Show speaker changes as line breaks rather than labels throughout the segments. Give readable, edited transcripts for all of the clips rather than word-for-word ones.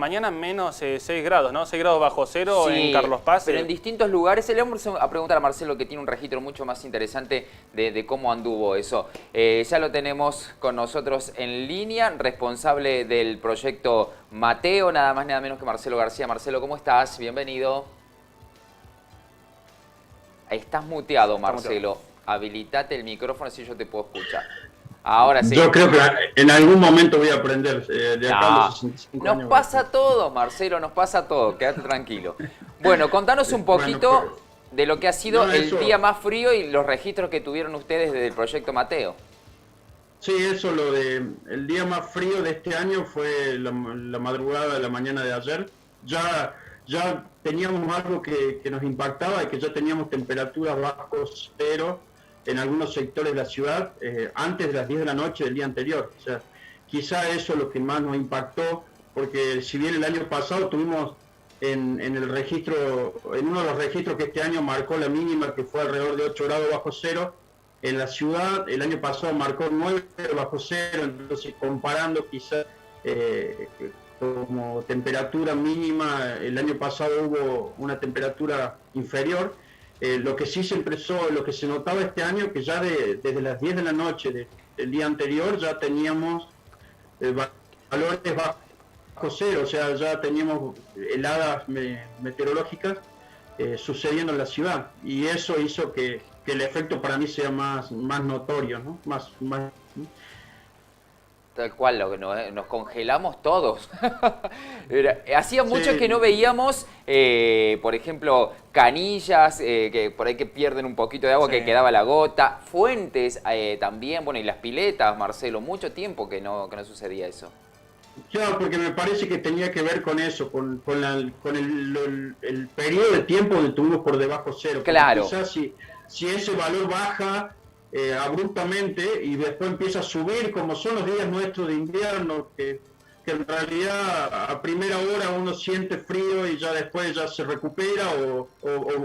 mañana menos 6 grados, ¿no? 6 grados bajo cero
Sí,
en Carlos Paz.
pero en distintos lugares. Le vamos a preguntar a Marcelo, que tiene un registro mucho más interesante de cómo anduvo eso. Ya lo tenemos con nosotros en línea, responsable del proyecto Mateo, nada más nada menos que Marcelo García. Marcelo, ¿cómo estás? Bienvenido. Estás muteado, Marcelo. Habilitate el micrófono si yo te puedo escuchar. Ahora sí.
Yo creo que en algún momento voy a aprender de acá a los 65
nos
años.
pasa todo, Marcelo, nos pasa todo. Quédate tranquilo. Bueno, contanos un poquito de lo que ha sido el día más frío y los registros que tuvieron ustedes desde el proyecto Mateo.
Sí, eso, el día más frío de este año fue la madrugada de la mañana de ayer. Ya teníamos algo que nos impactaba, y que ya teníamos temperaturas bajo cero en algunos sectores de la ciudad antes de las 10 de la noche del día anterior. O sea, quizá eso es lo que más nos impactó, porque si bien el año pasado tuvimos en uno de los registros que este año marcó la mínima, que fue alrededor de 8 grados bajo cero, en la ciudad el año pasado marcó 9 bajo cero, entonces comparando quizá como temperatura mínima, el año pasado hubo una temperatura inferior. Lo que sí se empezó, lo que se notaba este año, que ya desde las 10 de la noche del día anterior ya teníamos valores bajo cero, o sea, ya teníamos heladas meteorológicas sucediendo en la ciudad, y eso hizo que el efecto para mí sea más notorio, ¿no? Más.
Tal cual, nos congelamos todos. Hacía mucho que no veíamos, por ejemplo, canillas, que por ahí que pierden un poquito de agua, que quedaba la gota, fuentes también, bueno, y las piletas, Marcelo, mucho tiempo que no sucedía eso.
Claro, porque me parece que tenía que ver con eso, con el periodo de tiempo donde estuvimos por debajo cero.
Claro.
Quizás si ese valor baja abruptamente y después empieza a subir, como son los días nuestros de invierno, que en realidad a primera hora uno siente frío y ya después ya se recupera, o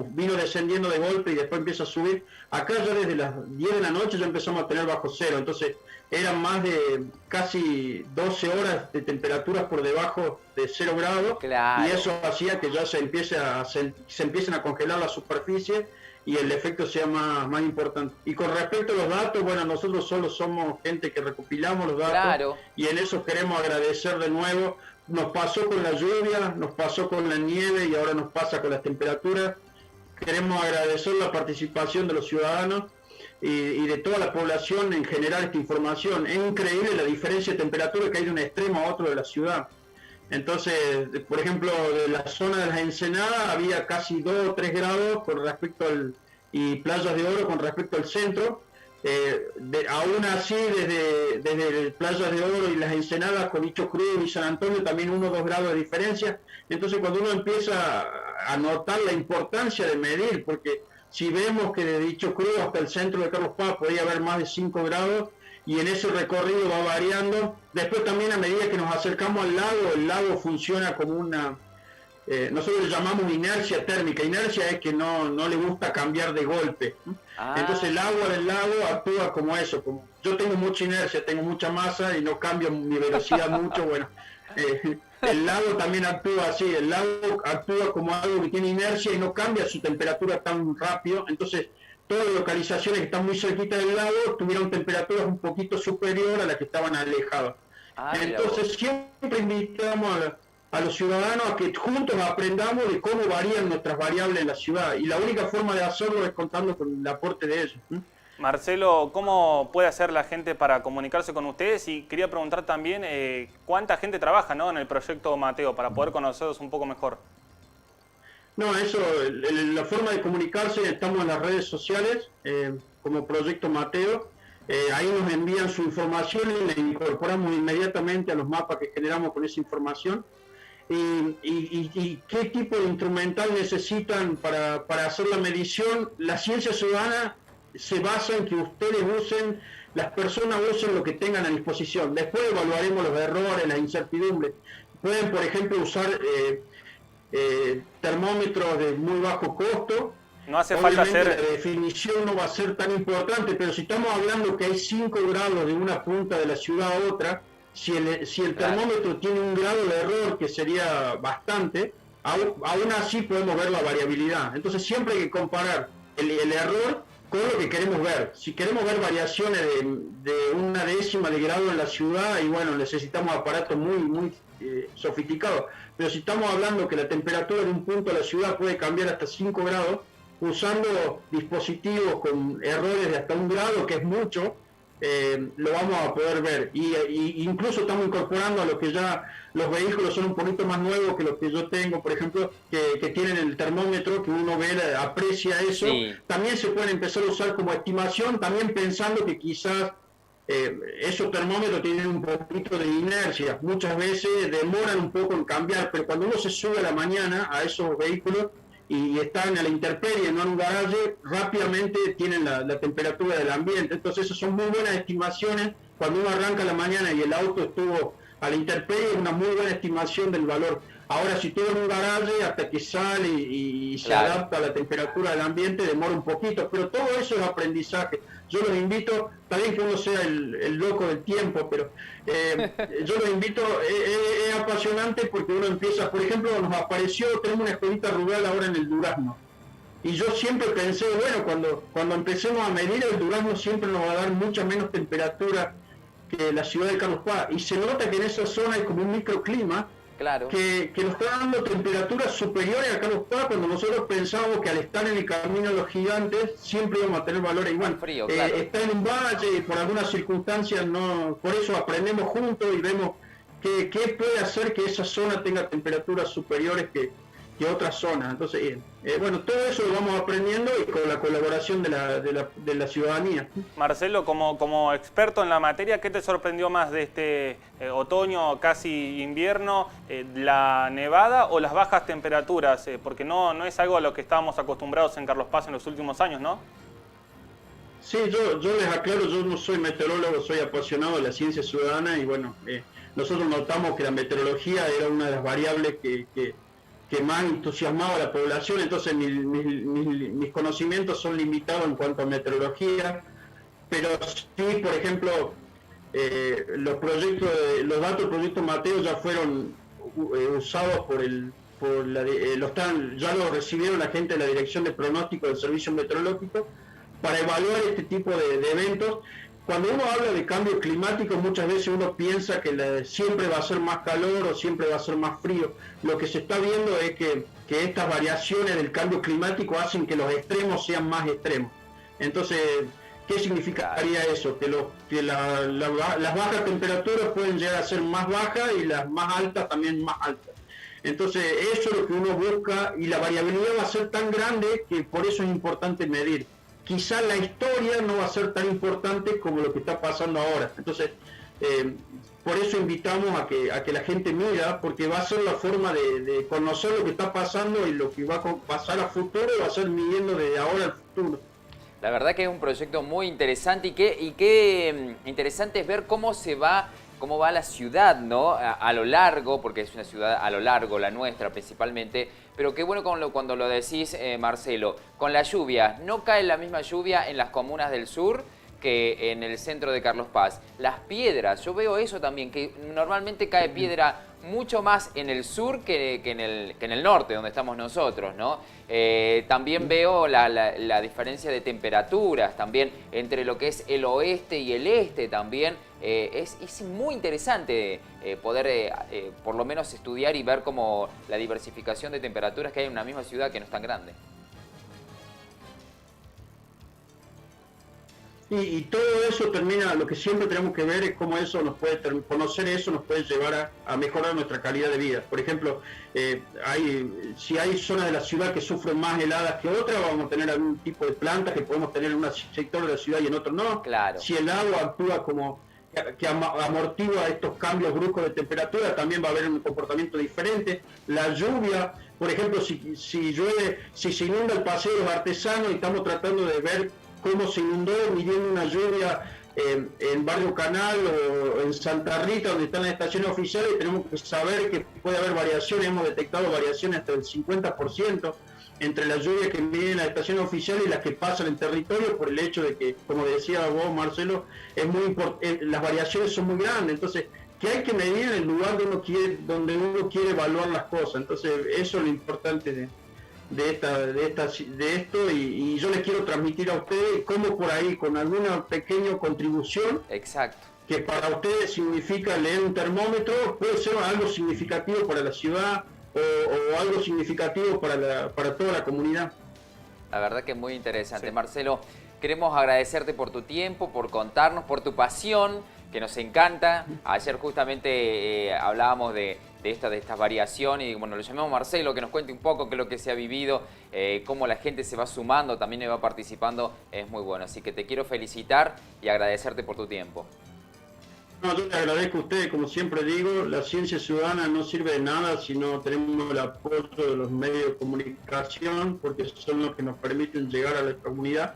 vino descendiendo de golpe y después empieza a subir. Acá ya desde las 10 de la noche ya empezamos a tener bajo cero, entonces eran más de casi 12 horas de temperaturas por debajo de 0 grados,
claro.
Y eso hacía que ya se empiecen a congelar la superficie y el efecto sea más importante. Y con respecto a los datos, bueno, nosotros solo somos gente que recopilamos los datos,
claro.
Y en eso queremos agradecer de nuevo. Nos pasó con la lluvia, nos pasó con la nieve y ahora nos pasa con las temperaturas. Queremos agradecer la participación de los ciudadanos y de toda la población en generar esta información. Es increíble la diferencia de temperatura que hay de un extremo a otro de la ciudad. Entonces, por ejemplo, de la zona de las Ensenadas había casi 2 o 3 grados con respecto y Playas de Oro con respecto al centro. Aún así, desde Playas de Oro y las Ensenadas con Dicho Cruz y San Antonio también 1 o 2 grados de diferencia. Entonces, cuando uno empieza a notar la importancia de medir, porque si vemos que de Dicho Cruz hasta el centro de Carlos Paz podía haber más de 5 grados, y en ese recorrido va variando. Después también, a medida que nos acercamos al lago, el lago funciona como una, nosotros le llamamos inercia térmica. Inercia es que no le gusta cambiar de golpe. Entonces el agua del lago actúa como eso. Como yo tengo mucha inercia, tengo mucha masa y no cambio mi velocidad mucho, bueno, el lago también actúa así. El lago actúa como algo que tiene inercia y no cambia su temperatura tan rápido. Entonces todas las localizaciones que están muy cerquita del lago tuvieron temperaturas un poquito superior a las que estaban alejadas. Entonces siempre invitamos a los ciudadanos a que juntos aprendamos de cómo varían nuestras variables en la ciudad, y la única forma de hacerlo es contando con el aporte de ellos.
Marcelo, ¿cómo puede hacer la gente para comunicarse con ustedes? Y quería preguntar también cuánta gente trabaja, ¿no?, en el proyecto Mateo, para poder conocerlos un poco mejor.
No, eso, la forma de comunicarse, estamos en las redes sociales como Proyecto Mateo. Ahí nos envían su información y la incorporamos inmediatamente a los mapas que generamos con esa información. Y qué tipo de instrumental necesitan para hacer la medición. La ciencia ciudadana se basa en que ustedes usen, las personas usen lo que tengan a disposición. Después evaluaremos los errores, las incertidumbres. Pueden, por ejemplo, usar termómetros de muy bajo costo.
No hace falta hacer...
La definición no va a ser tan importante, pero si estamos hablando que hay 5 grados de una punta de la ciudad a otra, Si el
Claro.
termómetro tiene un grado de error, que sería bastante, aún así podemos ver la variabilidad. Entonces siempre hay que comparar el error con lo que queremos ver. Si queremos ver variaciones de una décima de grado en la ciudad, y bueno, necesitamos aparatos muy sofisticados. Pero si estamos hablando que la temperatura de un punto de la ciudad puede cambiar hasta 5 grados, usando dispositivos con errores de hasta 1 grado, que es mucho, lo vamos a poder ver. Y incluso estamos incorporando a lo que ya los vehículos son un poquito más nuevos que los que yo tengo, por ejemplo, que tienen el termómetro, que uno ve, aprecia eso.
Sí.
También se pueden empezar a usar como estimación, también pensando que quizás esos termómetros tienen un poquito de inercia. Muchas veces demoran un poco en cambiar, pero cuando uno se sube a la mañana a esos vehículos y están a la intemperie, no en un garaje, rápidamente tienen la temperatura del ambiente. Entonces esas son muy buenas estimaciones. Cuando uno arranca a la mañana y el auto estuvo a la intemperie, es una muy buena estimación del valor. Ahora, si estuvo en un garaje, hasta que sale y se
Claro.
adapta a la temperatura del ambiente, demora un poquito, pero todo eso es aprendizaje. Yo los invito, está bien que uno sea el loco del tiempo, pero yo los invito, es apasionante porque uno empieza, por ejemplo, nos apareció, tenemos una escuelita rural ahora en el Durazno, y yo siempre pensé, bueno, cuando empecemos a medir, el Durazno siempre nos va a dar mucha menos temperatura que la ciudad de Carlos Paz, y se nota que en esa zona hay como un microclima
Claro.
que nos está dando temperaturas superiores a Carlos Paz, cuando nosotros pensábamos que al estar en el camino de los gigantes siempre íbamos a tener valores igual.
Frío, claro.
Está en un valle y por algunas circunstancias no, por eso aprendemos juntos y vemos qué puede hacer que esa zona tenga temperaturas superiores que otras zonas. Entonces, bueno, todo eso lo vamos aprendiendo y con la colaboración de la ciudadanía.
Marcelo, como experto en la materia, ¿qué te sorprendió más de este otoño, casi invierno, la nevada o las bajas temperaturas? Porque no es algo a lo que estábamos acostumbrados en Carlos Paz en los últimos años, ¿no?
Sí, yo les aclaro, yo no soy meteorólogo, soy apasionado de la ciencia ciudadana y bueno, nosotros notamos que la meteorología era una de las variables que más entusiasmaba a la población, entonces mis conocimientos son limitados en cuanto a meteorología, pero sí, por ejemplo, los datos del proyecto Mateo ya fueron usados ya lo recibieron la gente de la Dirección de Pronóstico del Servicio Meteorológico para evaluar este tipo de eventos. Cuando uno habla de cambio climático, muchas veces uno piensa que siempre va a ser más calor o siempre va a ser más frío. Lo que se está viendo es que estas variaciones del cambio climático hacen que los extremos sean más extremos. Entonces, ¿qué significaría eso? Que las bajas temperaturas pueden llegar a ser más bajas y las más altas también más altas. Entonces, eso es lo que uno busca y la variabilidad va a ser tan grande que por eso es importante medir. Quizá la historia no va a ser tan importante como lo que está pasando ahora. Entonces, por eso invitamos a que la gente mida, porque va a ser la forma de conocer lo que está pasando y lo que va a pasar a futuro, va a ser midiendo desde ahora al futuro.
La verdad que es un proyecto muy interesante y qué interesante es ver cómo va la ciudad, ¿no? A lo largo, porque es una ciudad a lo largo, la nuestra principalmente, pero qué bueno cuando lo decís, Marcelo, con la lluvia, no cae la misma lluvia en las comunas del sur que en el centro de Carlos Paz. Las piedras, yo veo eso también, que normalmente cae piedra mucho más en el sur que en el norte, donde estamos nosotros, ¿no? También veo la diferencia de temperaturas también entre lo que es el oeste y el este también. Es muy interesante poder por lo menos estudiar y ver como la diversificación de temperaturas que hay en una misma ciudad que no es tan grande.
Y todo eso termina, lo que siempre tenemos que ver es cómo eso conocer eso nos puede llevar a mejorar nuestra calidad de vida. Por ejemplo, si hay zonas de la ciudad que sufren más heladas que otras, vamos a tener algún tipo de plantas que podemos tener en un sector de la ciudad y en otro no.
Claro.
Si el agua actúa como que amortigua estos cambios bruscos de temperatura, también va a haber un comportamiento diferente. La lluvia, por ejemplo, si llueve, si se inunda el Paseo de los Artesanos y estamos tratando de ver cómo se inundó midiendo una lluvia en Barrio Canal o en Santa Rita, donde están las estaciones oficiales, tenemos que saber que puede haber variaciones, hemos detectado variaciones hasta del 50% entre las lluvias que miden las estaciones oficiales y las que pasan en territorio, por el hecho de que, como decía vos, Marcelo, las variaciones son muy grandes. Entonces, que hay que medir en el lugar donde uno quiere evaluar las cosas. Entonces eso es lo importante de esto, y yo les quiero transmitir a ustedes cómo por ahí, con alguna pequeña contribución,
Exacto.
que para ustedes significa leer un termómetro, puede ser algo significativo para la ciudad o algo significativo para toda la comunidad.
La verdad que es muy interesante.
Sí.
Marcelo, queremos agradecerte por tu tiempo, por contarnos, por tu pasión, que nos encanta. Ayer justamente hablábamos de estas variaciones y bueno, lo llamamos Marcelo, que nos cuente un poco qué es lo que se ha vivido, cómo la gente se va sumando, también va participando, es muy bueno. Así que te quiero felicitar y agradecerte por tu tiempo.
No, yo les agradezco a ustedes, como siempre digo, la ciencia ciudadana no sirve de nada si no tenemos el apoyo de los medios de comunicación, porque son los que nos permiten llegar a la comunidad.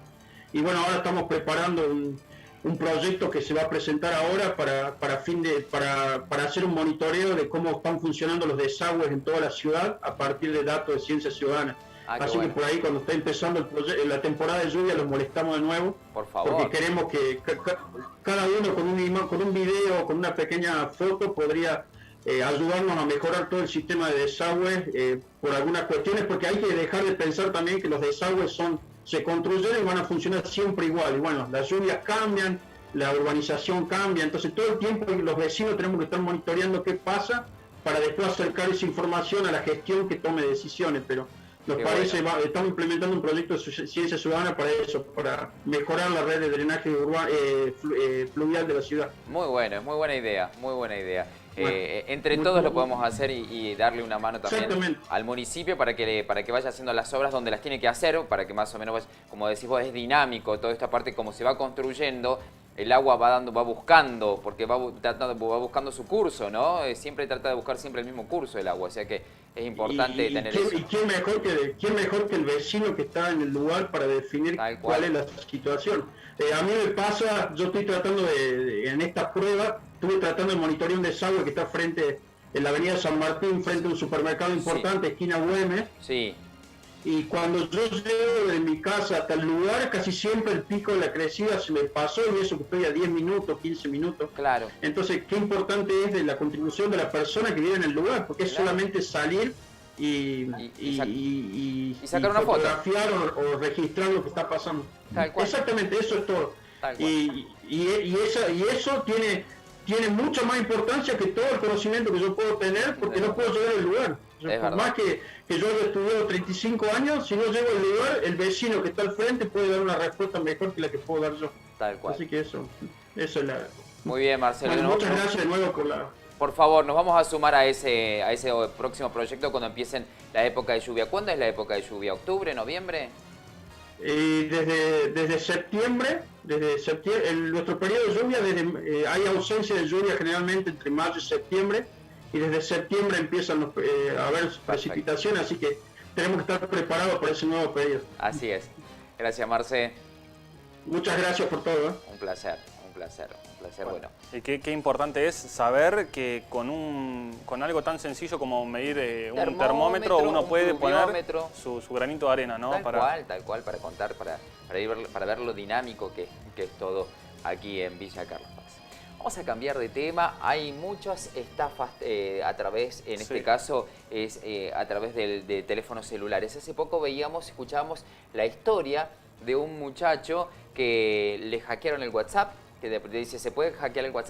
Y bueno, ahora estamos preparando un proyecto que se va a presentar ahora para hacer un monitoreo de cómo están funcionando los desagües en toda la ciudad a partir de datos de ciencia ciudadana. Así que por ahí, cuando está empezando la temporada de lluvia, los molestamos de nuevo.
Por favor.
Porque queremos que cada uno con un video, con una pequeña foto, podría ayudarnos a mejorar todo el sistema de desagües por algunas cuestiones, porque hay que dejar de pensar también que los desagües se construyen y van a funcionar siempre igual. Y bueno, las lluvias cambian, la urbanización cambia, entonces todo el tiempo los vecinos tenemos que estar monitoreando qué pasa para después acercar esa información a la gestión que tome decisiones. Pero nos parece, estamos implementando un proyecto de ciencia ciudadana para eso, para mejorar la red de drenaje fluvial de la ciudad.
Muy bueno, es muy buena idea, muy buena idea.
Bueno,
entre todos lo podemos hacer y darle una mano también al municipio para que vaya haciendo las obras donde las tiene que hacer, para que más o menos, como decís vos, es dinámico toda esta parte, como se va construyendo, el agua va buscando, porque va buscando su curso, ¿no? Siempre trata de buscar siempre el mismo curso el agua, o sea que es importante tener eso.
¿Y quién mejor que el vecino que está en el lugar para definir cuál es la situación? A mí me pasa, yo estoy tratando en esta prueba, estuve tratando de monitorear un desagüe que está en la avenida San Martín, frente a un supermercado importante, esquina Güemes.
Sí.
Y cuando yo llego de mi casa hasta el lugar, casi siempre el pico de la crecida se me pasó, y eso que estoy a 10 minutos, 15 minutos.
Claro.
Entonces, qué importante es de la contribución de la persona que vive en el lugar, porque es solamente salir y
sacar una foto,
fotografiar o registrar lo que está pasando.
Tal cual.
Exactamente, eso es todo.
Tal cual.
Y eso tiene mucha más importancia que todo el conocimiento que yo puedo tener, porque no puedo llegar al lugar. Por más que yo haya estudiado 35 años, si no llego al lugar, el vecino que está al frente puede dar una respuesta mejor que la que puedo dar yo.
Tal cual.
Así que eso es la...
Muy bien, Marcelo.
Bueno, muchas gracias de nuevo por la...
Por favor, nos vamos a sumar a ese próximo proyecto cuando empiecen la época de lluvia. ¿Cuándo es la época de lluvia? ¿Octubre, noviembre?
Desde septiembre, nuestro periodo de lluvia, hay ausencia de lluvia generalmente entre mayo y septiembre, y desde septiembre empiezan a haber precipitaciones, así que tenemos que estar preparados para ese nuevo periodo.
Así es. Gracias, Marce.
Muchas gracias por todo.
Un placer, un placer, bueno.
Y qué importante es saber que con algo tan sencillo como medir un termómetro uno puede poner su granito de arena, ¿no?
Tal cual, para contar, para ver lo dinámico que es todo aquí en Villa Carlos Paz. Vamos a cambiar de tema. Hay muchas estafas a través, en este caso, a través de teléfonos celulares. Hace poco escuchábamos la historia de un muchacho que le hackearon el WhatsApp, que dice, ¿se puede hackear el WhatsApp?